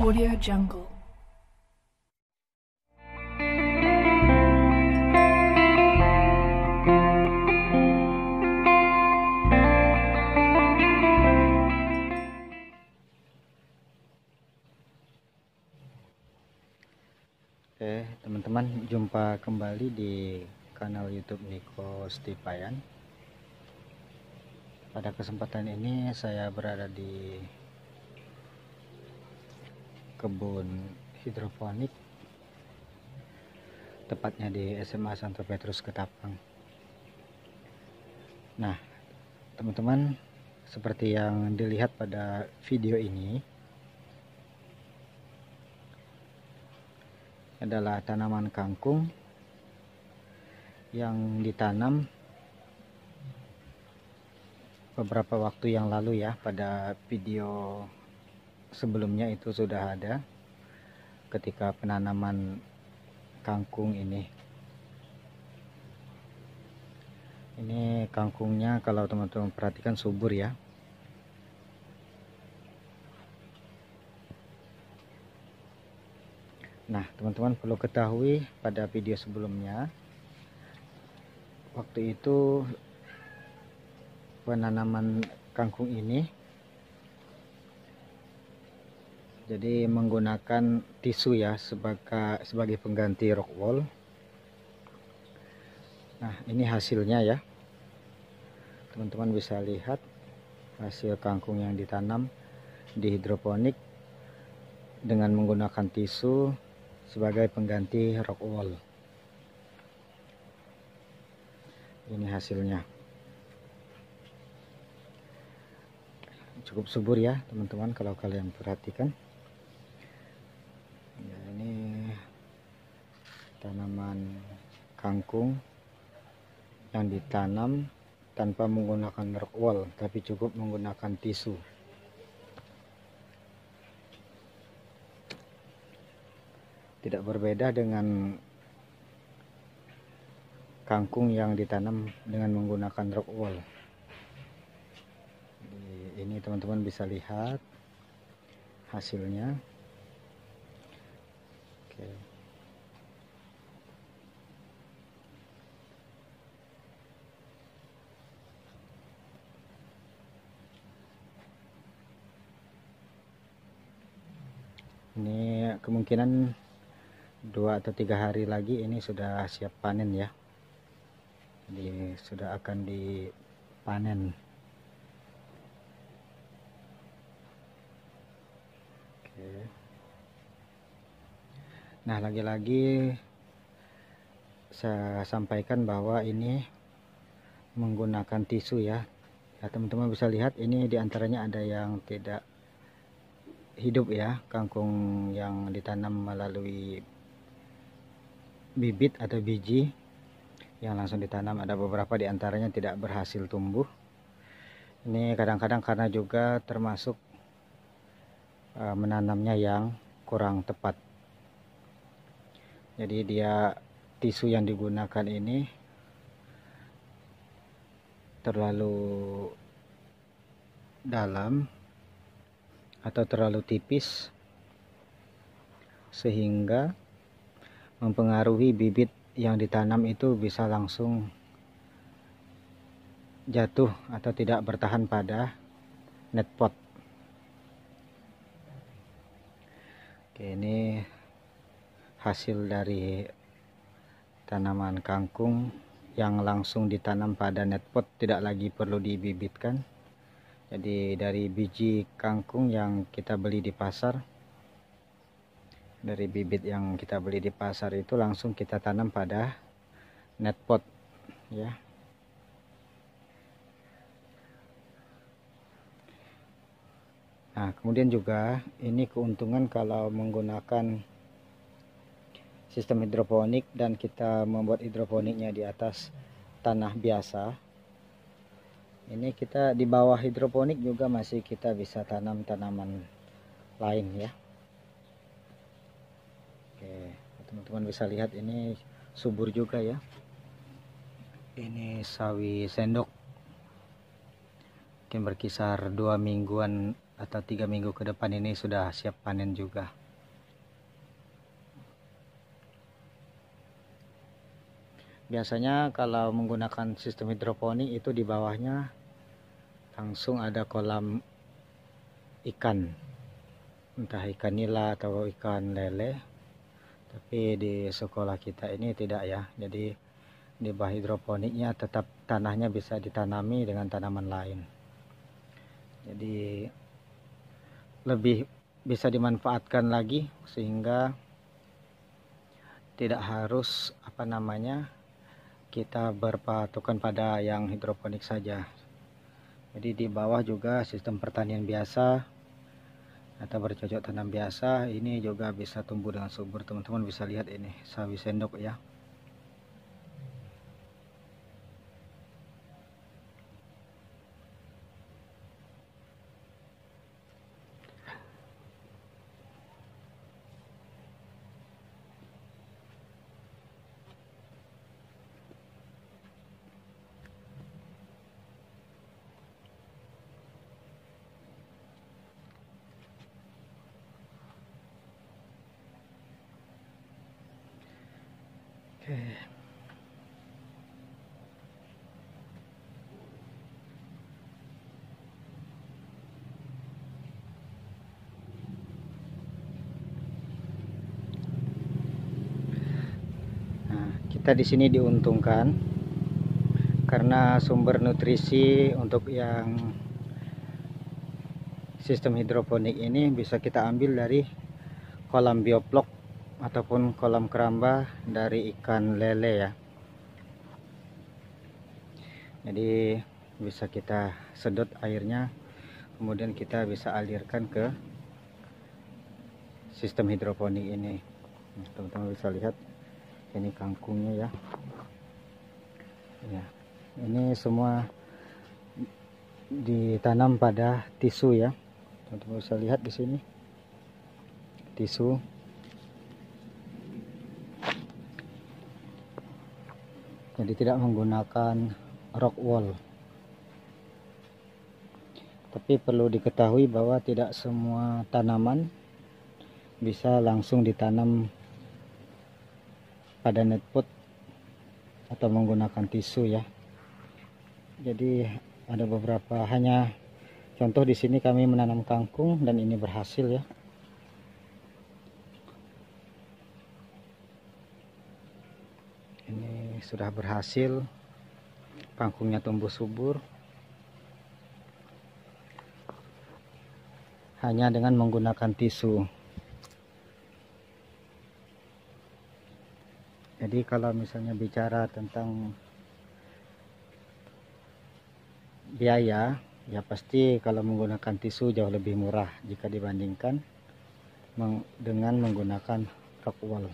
Audio Jungle. Oke teman-teman, jumpa kembali di kanal YouTube Niko Stipayan. Pada kesempatan ini saya berada di kebun hidroponik, tepatnya di SMA Santo Petrus Ketapang. Nah teman-teman, seperti yang dilihat pada video ini adalah tanaman kangkung yang ditanam beberapa waktu yang lalu ya. Pada video sebelumnya itu sudah ada ketika penanaman kangkung ini. Ini kangkungnya kalau teman-teman perhatikan subur ya. Nah teman-teman perlu ketahui, pada video sebelumnya waktu itu penanaman kangkung ini jadi menggunakan tisu ya sebagai pengganti rock wool. Nah ini hasilnya ya, teman-teman bisa lihat hasil kangkung yang ditanam di hidroponik dengan menggunakan tisu sebagai pengganti rock wool. Ini hasilnya cukup subur ya teman-teman kalau kalian perhatikan ya. Ini tanaman kangkung yang ditanam tanpa menggunakan rock wool, tapi cukup menggunakan tisu. Tidak berbeda dengan kangkung yang ditanam dengan menggunakan rock wool. Ini teman-teman bisa lihat hasilnya. Oke. Ini kemungkinan 2 atau 3 hari lagi ini sudah siap panen ya. Jadi sudah akan dipanen. Oke. Nah lagi-lagi saya sampaikan bahwa ini menggunakan tisu ya. Ya teman-teman bisa lihat ini diantaranya ada yang tidak hidup ya, kangkung yang ditanam melalui bibit atau biji yang langsung ditanam. Ada beberapa diantaranya tidak berhasil tumbuh. Ini kadang-kadang karena juga termasuk menanamnya yang kurang tepat. Jadi dia tisu yang digunakan ini terlalu dalam atau terlalu tipis sehingga mempengaruhi bibit yang ditanam itu bisa langsung jatuh atau tidak bertahan pada net pot. Oke, ini hasil dari tanaman kangkung yang langsung ditanam pada net pot, tidak lagi perlu dibibitkan. Jadi dari biji kangkung yang kita beli di pasar, dari bibit yang kita beli di pasar itu langsung kita tanam pada net pot ya. Nah kemudian juga ini keuntungan kalau menggunakan sistem hidroponik dan kita membuat hidroponiknya di atas tanah biasa. Ini kita di bawah hidroponik juga masih kita bisa tanam tanaman lain ya. Oke, teman-teman bisa lihat ini subur juga ya. Ini sawi sendok, mungkin berkisar 2 mingguan atau 3 minggu ke depan ini sudah siap panen juga. Biasanya kalau menggunakan sistem hidroponik itu di bawahnya langsung ada kolam ikan, entah ikan nila atau ikan lele. Tapi di sekolah kita ini tidak ya, jadi di bawah hidroponiknya tetap tanahnya bisa ditanami dengan tanaman lain, jadi lebih bisa dimanfaatkan lagi sehingga tidak harus kita berpatokan pada yang hidroponik saja. Jadi di bawah juga sistem pertanian biasa atau bercocok tanam biasa ini juga bisa tumbuh dengan subur. Teman-teman bisa lihat ini sawi sendok ya. Oke. Nah, kita di sini diuntungkan karena sumber nutrisi untuk yang sistem hidroponik ini bisa kita ambil dari kolam bioblok ataupun kolam keramba dari ikan lele ya. Jadi bisa kita sedot airnya, kemudian kita bisa alirkan ke sistem hidroponik ini. Teman-teman bisa lihat ini kangkungnya ya. Ya, ini semua ditanam pada tisu ya. Teman-teman bisa lihat di sini tisu. Jadi tidak menggunakan rock wool. Tapi perlu diketahui bahwa tidak semua tanaman bisa langsung ditanam pada net pot atau menggunakan tisu ya. Jadi ada beberapa, hanya contoh di sini kami menanam kangkung dan ini berhasil ya. Ini sudah berhasil, kangkungnya tumbuh subur hanya dengan menggunakan tisu. Jadi kalau misalnya bicara tentang biaya, ya pasti kalau menggunakan tisu jauh lebih murah jika dibandingkan dengan menggunakan rock wool.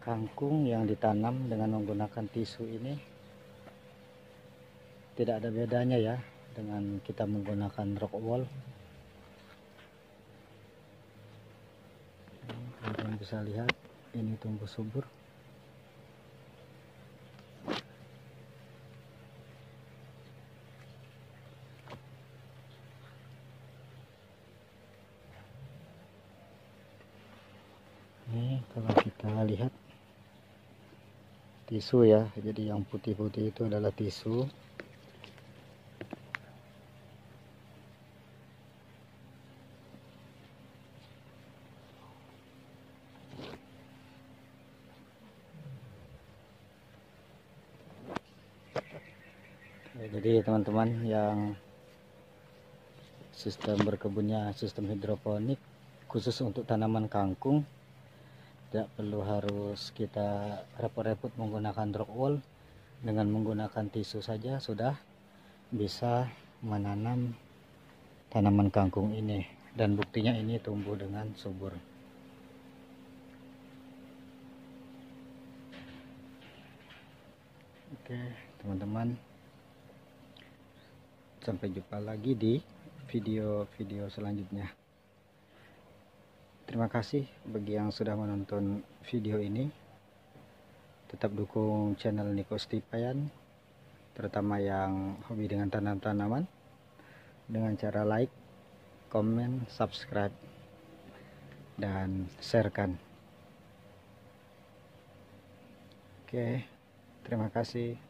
Kangkung yang ditanam dengan menggunakan tisu ini tidak ada bedanya ya dengan kita menggunakan rock wool. Teman-teman bisa lihat ini tumbuh subur. Ini kalau kita lihat tisu ya. Jadi yang putih-putih itu adalah tisu. Ya, jadi teman-teman yang sistem berkebunnya sistem hidroponik khusus untuk tanaman kangkung, tidak perlu harus kita repot-repot menggunakan rock wool. Dengan menggunakan tisu saja sudah bisa menanam tanaman kangkung ini, dan buktinya ini tumbuh dengan subur. Oke teman-teman, sampai jumpa lagi di video-video selanjutnya. Terima kasih bagi yang sudah menonton video ini. Tetap dukung channel Niko Stipayan, terutama yang hobi dengan tanam-tanaman, dengan cara like, komen, subscribe, dan sharekan. Oke, terima kasih.